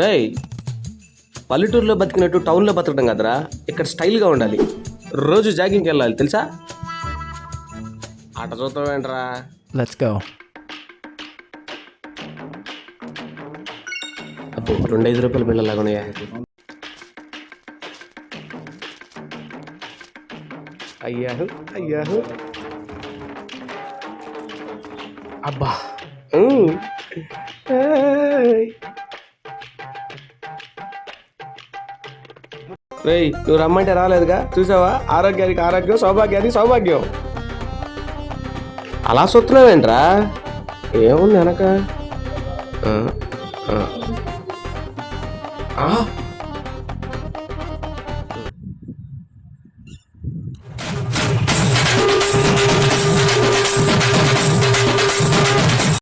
రేయ్, పల్లెటూరులో బతికినట్టు టౌన్లో బతకడం కదరా, ఇక్కడ స్టైల్గా ఉండాలి. రోజు జాగింగ్కి వెళ్ళాలి తెలుసా? ఆట చూద్దామేంట్రా? Let's go. అబ్బో, 2-5 రూపాయల బిళ్ళలాగా ఉన్నాయా? అయ్యాహు అయ్యాహు. అబ్బా. రేయ్, నువ్వు రమ్మంటే రాలేదుగా, చూసావా? ఆరోగ్యానికి ఆరోగ్యం, సౌభాగ్యానికి సౌభాగ్యం. అలా సొత్తున్నావేంట్రా? ఏముంది వెనక?